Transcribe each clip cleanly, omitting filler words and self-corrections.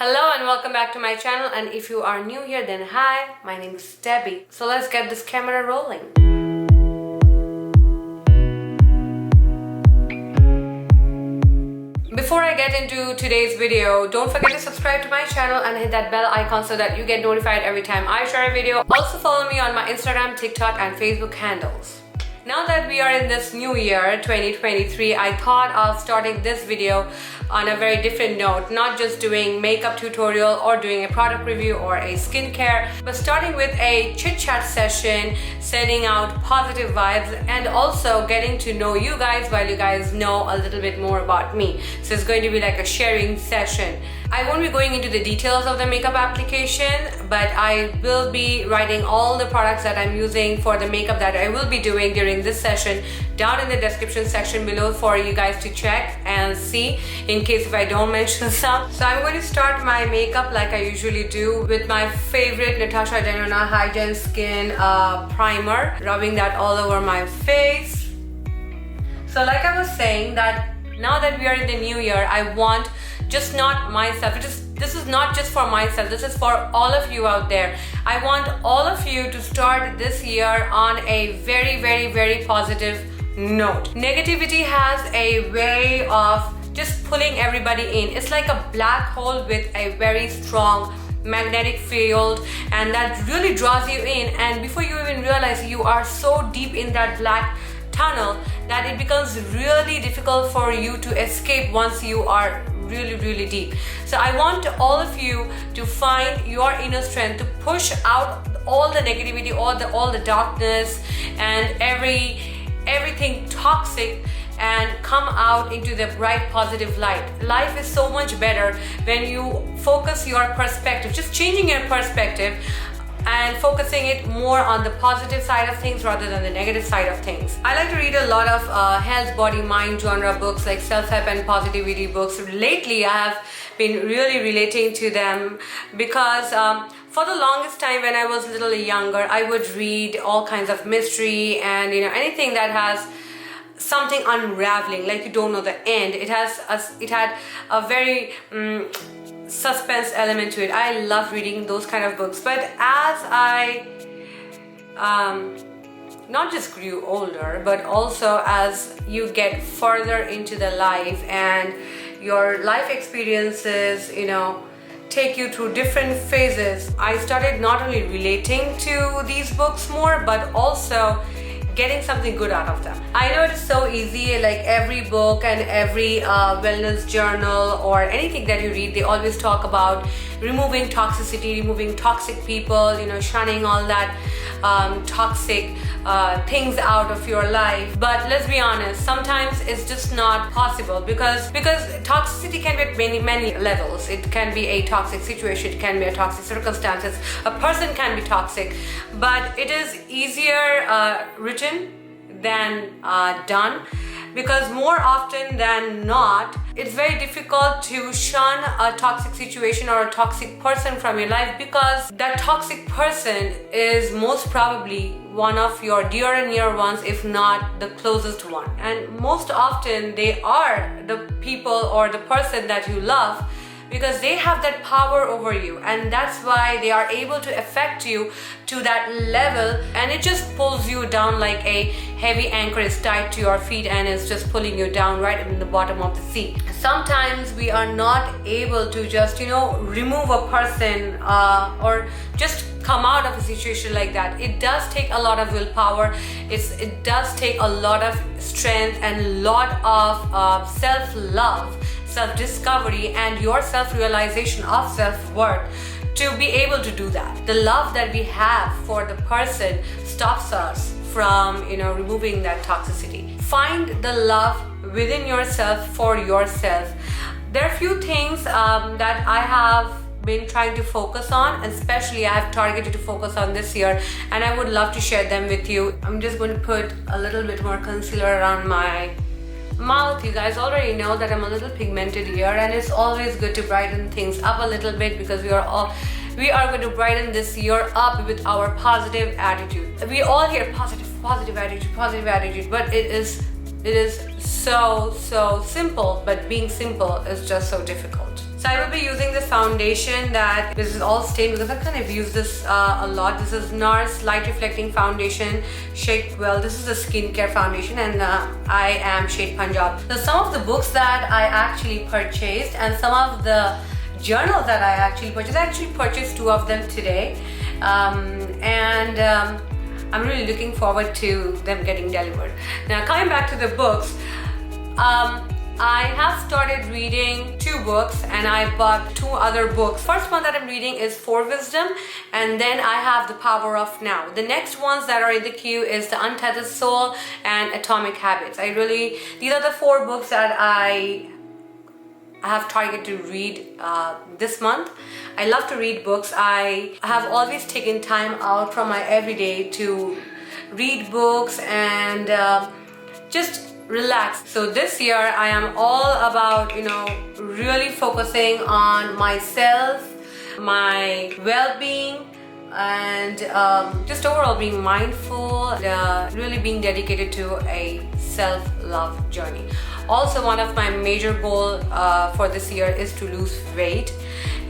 Hello and welcome back to my channel, and if you are new here then hi, my name is Debbie. So let's get this camera rolling. Before I get into today's video, don't forget to subscribe to my channel and hit that bell icon so that you get notified every time I share a video. Also follow me on my Instagram, TikTok and Facebook handles. Now that we are in this new year 2023, I thought of starting this video on a very different note, not just doing makeup tutorial or doing a product review or a skincare, but starting with a chit chat session, sending out positive vibes and also getting to know you guys while you guys know a little bit more about me. So it's going to be like a sharing session. I won't be going into the details of the makeup application, but I will be writing all the products that I'm using for the makeup that I will be doing during this session down in the description section below for you guys to check and see in case if I don't mention some. So I'm going to start my makeup like I usually do with my favorite Natasha Denona Hygiene Skin primer, rubbing that all over my face. So like I was saying, that now that we are in the new year, I want just not myself, this is not just for myself, this is for all of you out there. I want all of you to start this year on a very positive note. Negativity has a way of just pulling everybody in. It's like a black hole with a very strong magnetic field, and that really draws you in, and before you even realize, you are so deep in that black tunnel that it becomes really difficult for you to escape once you are really deep. So I want all of you to find your inner strength to push out all the negativity, all the darkness and everything toxic, and come out into the bright positive light. Life is so much better when you focus your perspective, just changing your perspective and focusing it more on the positive side of things rather than the negative side of things. I like to read a lot of health, body, mind genre books, like self-help and positivity books. Lately I have been really relating to them because for the longest time when I was a little younger, I would read all kinds of mystery and anything that has something unraveling, like you don't know the end. It had a very suspense element to it. I love reading those kind of books, but as I not just grew older, but also as you get further into the life and your life experiences take you through different phases, I started not only relating to these books more, but also getting something good out of them. I know it's so easy, like every book and every wellness journal or anything that you read, they always talk about removing toxicity, removing toxic people, shunning all that toxic things out of your life. But let's be honest, sometimes it's just not possible because toxicity can be at many levels. It can be a toxic situation, it can be a toxic circumstances, a person can be toxic, but it is easier written than done, because more often than not, it's very difficult to shun a toxic situation or a toxic person from your life, because that toxic person is most probably one of your dear and near ones, if not the closest one. And most often they are the people or the person that you love, because they have that power over you, and that's why they are able to affect you to that level, and it just pulls you down like a heavy anchor is tied to your feet and is just pulling you down right in the bottom of the sea. Sometimes we are not able to just remove a person or just come out of a situation like that. It does take a lot of willpower. It does take a lot of strength and a lot of self-love, self-discovery and your self-realization of self-worth to be able to do that. The love that we have for the person stops us from removing that toxicity. Find the love within yourself for yourself. There are a few things that I have been trying to focus on, and especially I have targeted to focus on this year, and I would love to share them with you. I'm just going to put a little bit more concealer around my mouth. You guys already know that I'm a little pigmented here, and it's always good to brighten things up a little bit, because we are going to brighten this year up with our positive attitude. We all hear positive attitude, but it is so simple, but being simple is just so difficult. So I will be using this foundation that this is all stained because I kind of use this a lot. This is NARS Light Reflecting Foundation, shade well. This is a skincare foundation, and I am shade Punjab. So some of the books that I actually purchased and some of the journals that I actually purchased 2 of them today, and I'm really looking forward to them getting delivered. Now coming back to the books, I have started reading 2 books and I bought 2 other books. First one that I'm reading is For Wisdom, and then I have The Power of Now. The next ones that are in the queue is The Untethered Soul and Atomic Habits. These are the 4 books that I have targeted to read this month. I love to read books. I have always taken time out from my everyday to read books and just relax. So this year I am all about, really focusing on myself, my well-being, and just overall being mindful, really being dedicated to a self-love journey. Also, one of my major goals for this year is to lose weight,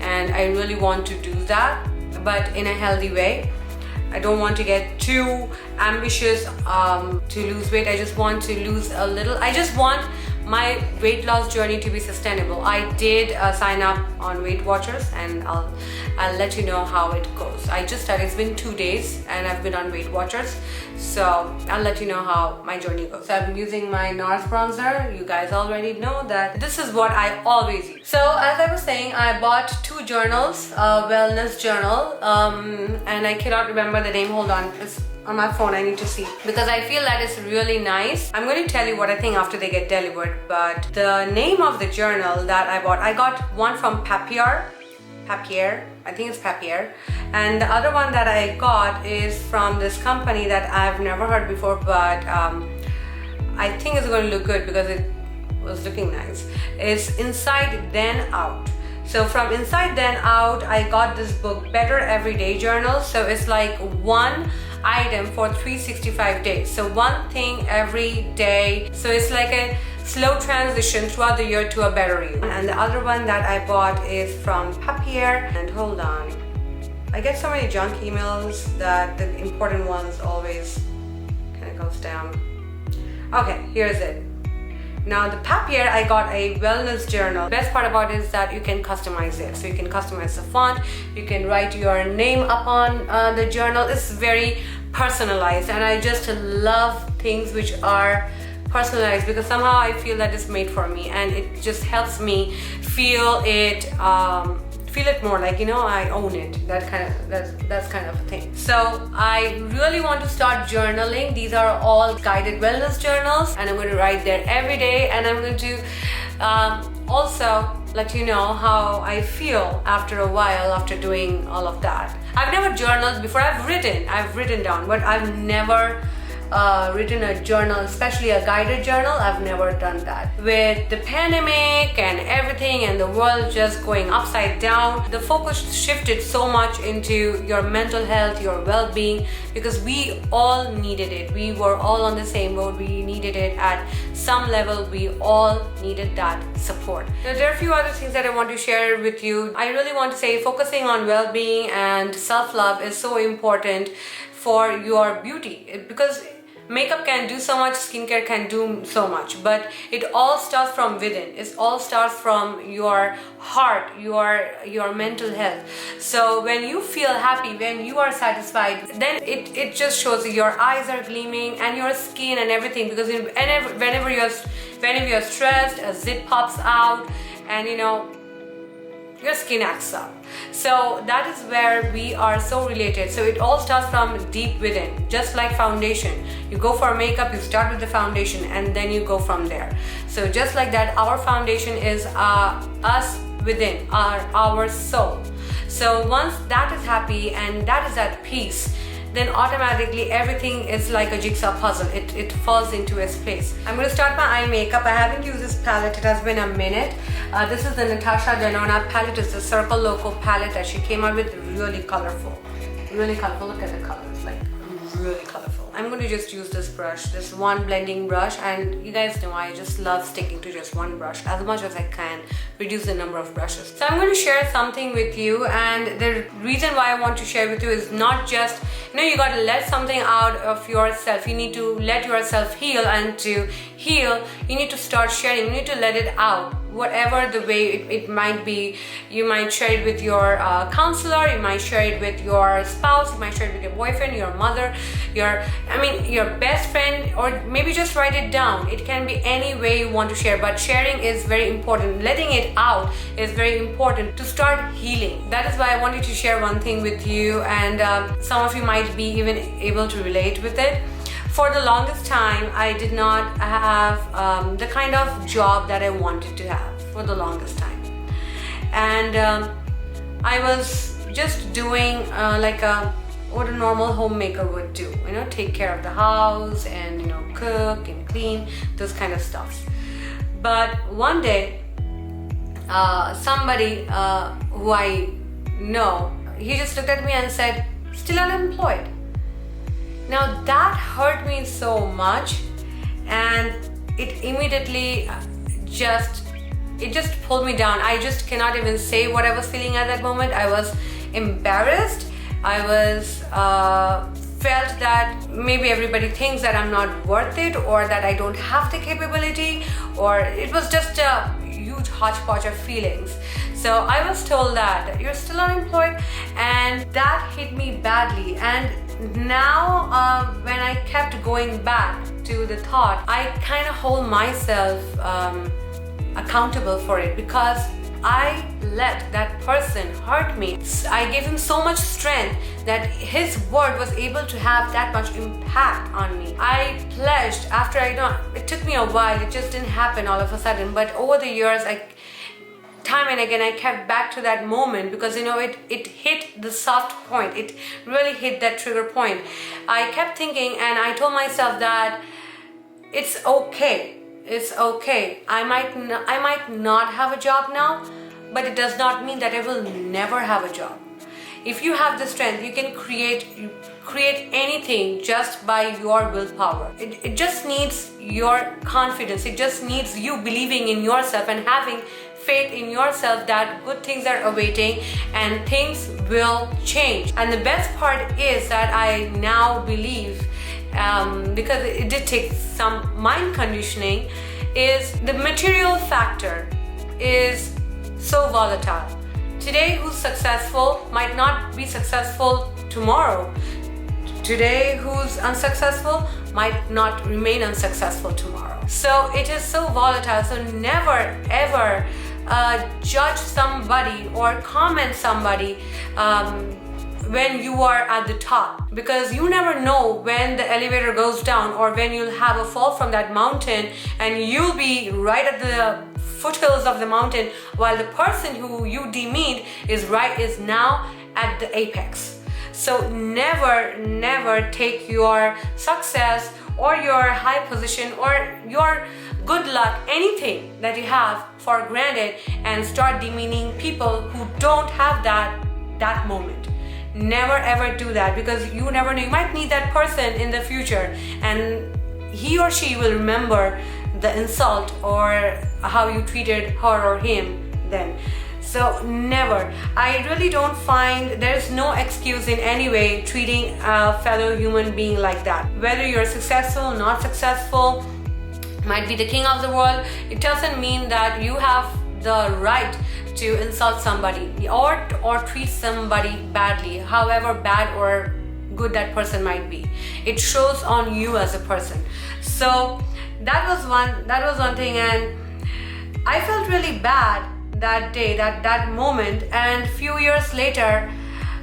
and I really want to do that, but in a healthy way. I don't want to get too ambitious to lose weight. I just want to lose a little. I just want my weight loss journey to be sustainable. I did sign up on Weight Watchers, and I'll let you know how it goes. I just started. It's been 2 days and I've been on Weight Watchers, so I'll let you know how my journey goes. So I've been using my NARS bronzer. You guys already know that this is what I always use. So as I was saying, I bought 2 journals, a wellness journal, and I cannot remember the name. Hold on, it's on my phone. I need to see because I feel that it's really nice. I'm going to tell you what I think after they get delivered, but the name of the journal that I got one from Papier, I think it's Papier, and the other one that I got is from this company that I've never heard before, but I think it's going to look good because it was looking nice. It's Inside Then Out. So from Inside Then Out, I got this book, Better Everyday Journal. So it's like one item for 365 days. So one thing every day. So it's like a slow transition throughout the year to a better you. And the other one that I bought is from Papier. And hold on, I get so many junk emails that the important ones always kind of goes down. Okay, here's it. Now the Papier, I got a wellness journal. The best part about it is that you can customize it. So you can customize the font, you can write your name up on the journal. It's very personalized, and I just love things which are personalized because somehow I feel that it's made for me, and it just helps me feel it more like, I own it. That's kind of a thing. So I really want to start journaling. These are all guided wellness journals, and I'm going to write there every day, and I'm going to also let you know how I feel after a while after doing all of that. I've never journaled before. I've written down, but I've never written a journal, especially a guided journal. I've never done that. With the pandemic and everything and the world just going upside down, the focus shifted so much into your mental health, your well-being, because we all needed it. We were all on the same boat. We needed it at some level. We all needed that support. Now, there are a few other things that I want to share with you. I really want to say focusing on well-being and self-love is so important for your beauty, because makeup can do so much, skincare can do so much, but it all starts from within. It all starts from your heart, your mental health. So when you feel happy, when you are satisfied, then it just shows that your eyes are gleaming and your skin and everything, because whenever you're stressed, a zit pops out and your skin acts up. So that is where we are so related. So it all starts from deep within, just like foundation. You go for makeup, you start with the foundation and then you go from there. So just like that, our foundation is us within, our soul. So once that is happy and that is at peace, then automatically everything is like a jigsaw puzzle. It falls into its place. I'm going to start my eye makeup. I haven't used this palette. It has been a minute. This is the Natasha Denona palette. It's the Circo Loco palette that she came out with. Really colorful. Really colorful. Look at the colors. Like really colorful. I'm going to just use this brush, this one blending brush, and you guys know I just love sticking to just one brush as much as I can, reduce the number of brushes. So I'm going to share something with you, and the reason why I want to share with you is not just, you got to let something out of yourself. You need to let yourself heal, and to heal, you need to start sharing. You need to let it out. Whatever the way it might be, you might share it with your counselor, you might share it with your spouse, you might share it with your boyfriend, your mother, your best friend, or maybe just write it down. It can be any way you want to share, but sharing is very important. Letting it out is very important to start healing. That is why I wanted to share one thing with you, and some of you might be even able to relate with it. For the longest time, I did not have the kind of job that I wanted to have for the longest time. And I was just doing what a normal homemaker would do, take care of the house and, cook and clean, those kind of stuff. But one day, somebody who I know, he just looked at me and said, "Still unemployed." Now that hurt me so much, and it immediately just pulled me down. I just cannot even say what I was feeling at that moment. I was embarrassed. I was felt that maybe everybody thinks that I'm not worth it, or that I don't have the capability, or it was just a huge hodgepodge of feelings. So I was told that you're still unemployed, and that hit me badly. And now when I kept going back to the thought, I kind of hold myself accountable for it, because I let that person hurt me. I gave him so much strength that his word was able to have that much impact on me. I pledged after it took me a while, it just didn't happen all of a sudden, but over the years, time and again I kept back to that moment, because it hit the soft point. It really hit that trigger point. I kept thinking, and I told myself that it's okay. It's okay. I might not have a job now, but it does not mean that I will never have a job. If you have the strength, you can create anything just by your willpower. It just needs your confidence. It just needs you believing in yourself and having faith in yourself that good things are awaiting and things will change. And the best part is that I now believe, because it did take some mind conditioning, is the material factor is so volatile. Today, who's successful might not be successful tomorrow. Today, who's unsuccessful might not remain unsuccessful tomorrow. So it is so volatile. So never ever judge somebody or comment somebody when you are at the top, because you never know when the elevator goes down, or when you'll have a fall from that mountain and you'll be right at the foothills of the mountain, while the person who you demeaned is now at the apex. So never take your success or your high position or your good luck, anything that you have, for granted, and start demeaning people who don't have that moment. Never ever do that, because you never know. You might need that person in the future, and he or she will remember the insult or how you treated her or him then. So never. I really don't find there's no excuse in any way treating a fellow human being like that. Whether you're successful, not successful, might be the king of the world, it doesn't mean that you have the right to insult somebody or treat somebody badly, however bad or good that person might be. It shows on you as a person. So that was one thing, and I felt really bad that day, that moment. And few years later,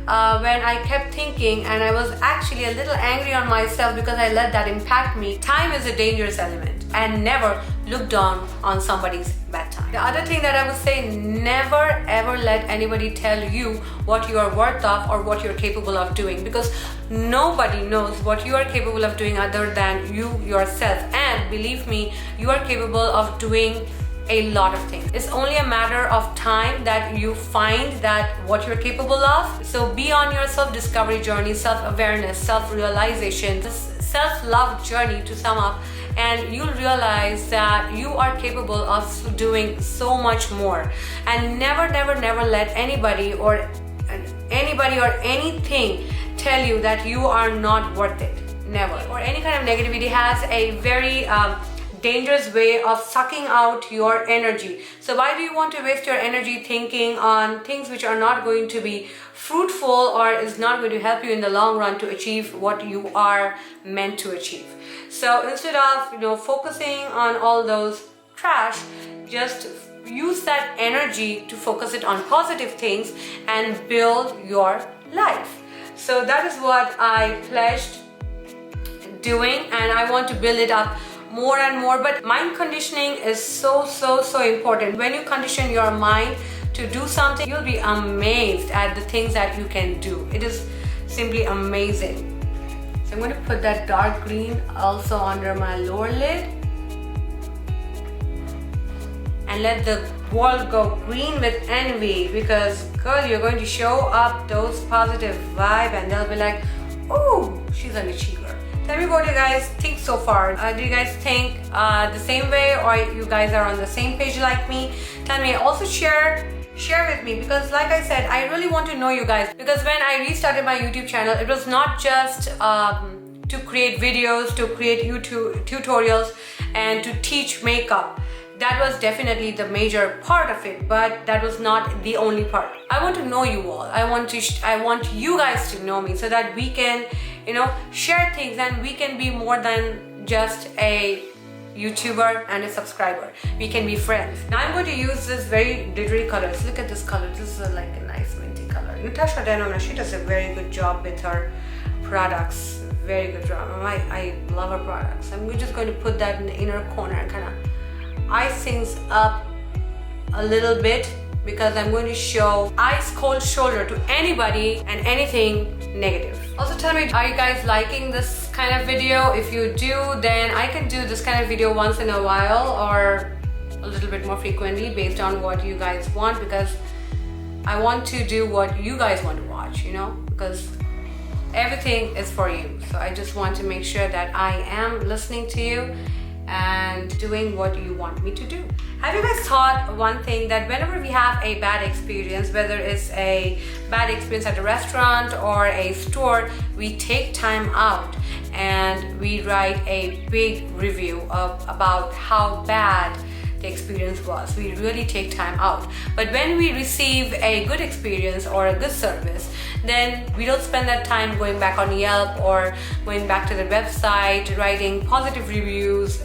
when I kept thinking, and I was actually a little angry on myself because I let that impact me. Time is a dangerous element, and never look down on somebody's bad time. The other thing that I would say, never ever let anybody tell you what you are worth of or what you're capable of doing, because nobody knows what you are capable of doing other than you yourself. And believe me, you are capable of doing a lot of things. It's only a matter of time that you find that what you're capable of. So be on your self-discovery journey, self-awareness, self-realization, self-love journey to sum up, and you'll realize that you are capable of doing so much more. And never let anybody or anything tell you that you are not worth it. Never. Or any kind of negativity has a very dangerous way of sucking out your energy. So why do you want to waste your energy thinking on things which are not going to be fruitful or is not going to help you in the long run to achieve what you are meant to achieve? So instead of focusing on all those trash, just use that energy to focus it on positive things and build your life. So that is what I pledged doing, and I want to build it up more and more. But mind conditioning is so important. When you condition your mind to do something, you'll be amazed at the things that you can do. It is simply amazing. So I'm going to put that dark green also under my lower lid and let the world go green with envy, because girl, you're going to show up those positive vibe and they'll be like, oh, she's an achiever. Tell me what you guys think so far. Do you guys think the same way, or you guys are on the same page like me? Tell me. Also share with me, because like I said, I really want to know you guys, because when I restarted my YouTube channel, it was not just to create videos, to create YouTube tutorials and to teach makeup. That was definitely the major part of it, but that was not the only part. I want to know you all. I want you guys to know me, so that we can, share things and we can be more than just a YouTuber and a subscriber. We can be friends. Now I'm going to use this very glittery colors. Look at this color. This is like a nice minty color. Natasha Denona, she does a very good job with her products. Very good job. I love her products. I'm just going to put that in the inner corner and kind of ice things up a little bit, because I'm going to show ice cold shoulder to anybody and anything negative. Also tell me, are you guys liking this kind of video? If you do, then I can do this kind of video once in a while or a little bit more frequently based on what you guys want, because I want to do what you guys want to watch, because everything is for you. So I just want to make sure that I am listening to you and doing what you want me to do. Have you guys thought one thing, that whenever we have a bad experience, whether it's a bad experience at a restaurant or a store, we take time out and we write a big review about how bad the experience was. We really take time out. But when we receive a good experience or a good service, then we don't spend that time going back on Yelp or going back to the website, writing positive reviews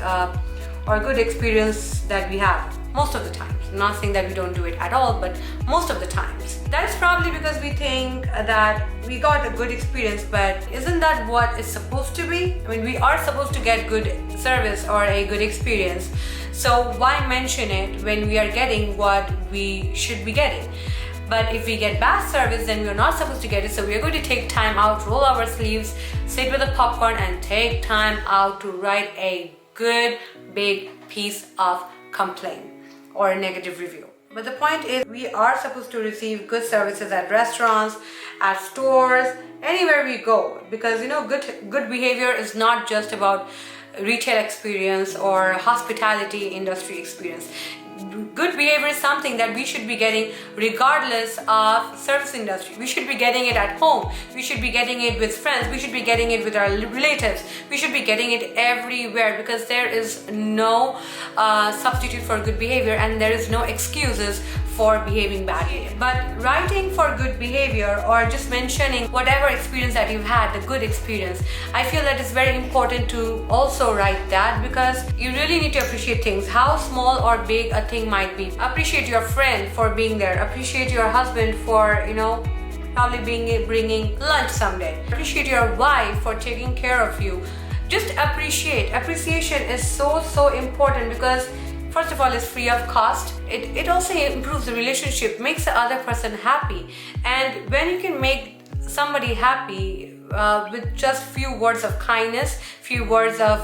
or good experience that we have most of the times. Not saying that we don't do it at all, but most of the times. That's probably because we think that we got a good experience, but isn't that what it's supposed to be? I mean, we are supposed to get good service or a good experience. So why mention it when we are getting what we should be getting? But if we get bad service, then we're not supposed to get it. So we're going to take time out, roll our sleeves, sit with a popcorn and take time out to write a good big piece of complaint or a negative review. But the point is, we are supposed to receive good services at restaurants, at stores, anywhere we go, because good behavior is not just about retail experience or hospitality industry experience. Good behavior is something that we should be getting regardless of service industry. We should be getting it at home. We should be getting it with friends. We should be getting it with our relatives. We should be getting it everywhere, because there is no substitute for good behavior and there is no excuses for behaving badly. But writing for good behavior or just mentioning whatever experience that you've had, the good experience, I feel that it's very important to also write that, because you really need to appreciate things, how small or big a thing might be. Appreciate your friend for being there. Appreciate your husband for, probably bringing lunch someday. Appreciate your wife for taking care of you. Just appreciate. Appreciation is so important, because first of all, it's free of cost. It also improves the relationship, makes the other person happy. And when you can make somebody happy with just few words of kindness, few words of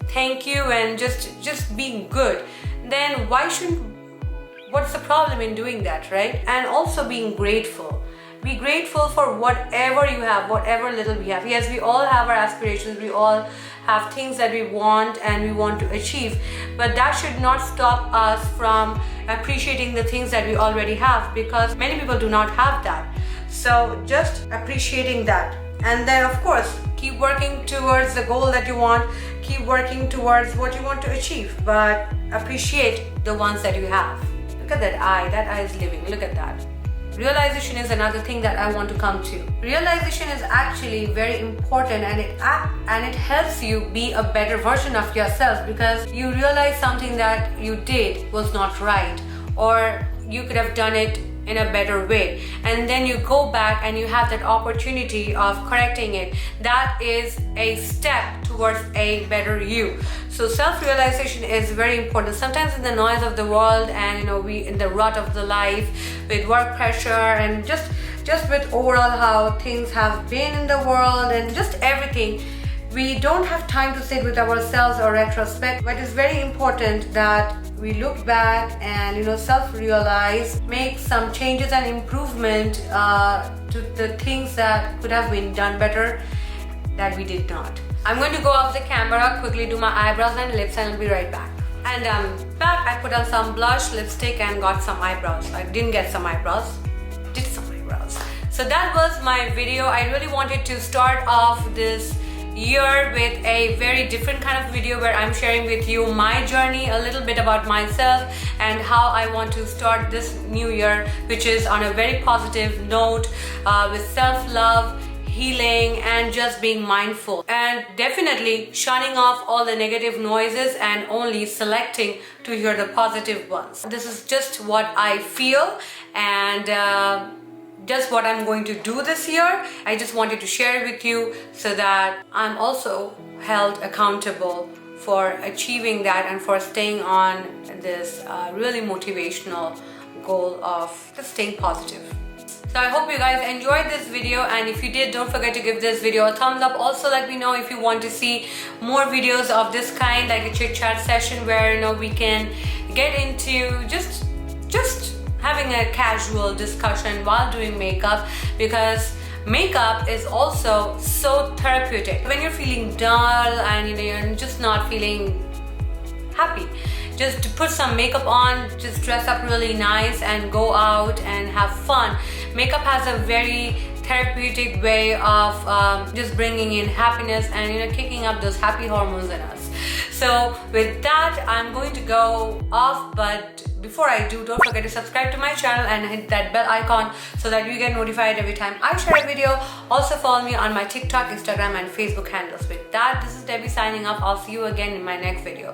thank you, and just being good, then what's the problem in doing that, right? And also being grateful. be grateful for whatever you have, whatever little we have. Yes, we all have our aspirations, we all have things that we want and we want to achieve, but that should not stop us from appreciating the things that we already have, because many people do not have that. So just appreciating that, and then of course keep working towards the goal that you want, keep working towards what you want to achieve, but appreciate the ones that you have. Look at that eye is living, look at that. Realization is another thing that I want to come to. Realization is actually very important, and it helps you be a better version of yourself, because you realize something that you did was not right, or you could have done it in a better way, and then you go back and you have that opportunity of correcting it. That is a step towards a better you. So self-realization is very important. Sometimes in the noise of the world, and we in the rut of the life with work pressure and just with overall how things have been in the world and just everything, we don't have time to sit with ourselves or retrospect. But it's very important that we look back and self-realize, make some changes and improvement to the things that could have been done better that we did not. I'm going to go off the camera, quickly do my eyebrows and lips, and I'll be right back. And I'm back. I put on some blush, lipstick, and got some eyebrows. I didn't get some eyebrows, did some eyebrows. So that was my video. I really wanted to start off this year with a very different kind of video where I'm sharing with you my journey, a little bit about myself and how I want to start this new year, which is on a very positive note, with self-love, healing, and just being mindful, and definitely shunning off all the negative noises and only selecting to hear the positive ones. This is just what I feel, and just what I'm going to do this year. I just wanted to share it with you so that I'm also held accountable for achieving that and for staying on this really motivational goal of just staying positive. So I hope you guys enjoyed this video, and if you did, don't forget to give this video a thumbs up. Also let me know if you want to see more videos of this kind, like a chit chat session where we can get into just having a casual discussion while doing makeup, because makeup is also so therapeutic. When you're feeling dull and you're just not feeling happy, just to put some makeup on, just dress up really nice and go out and have fun. Makeup has a very therapeutic way of just bringing in happiness and kicking up those happy hormones in us. So with that, I'm going to go off, but before I do, don't forget to subscribe to my channel and hit that bell icon so that you get notified every time I share a video. Also follow me on my TikTok, Instagram, and Facebook handles. With that, this is Debbie signing off. I'll see you again in my next video.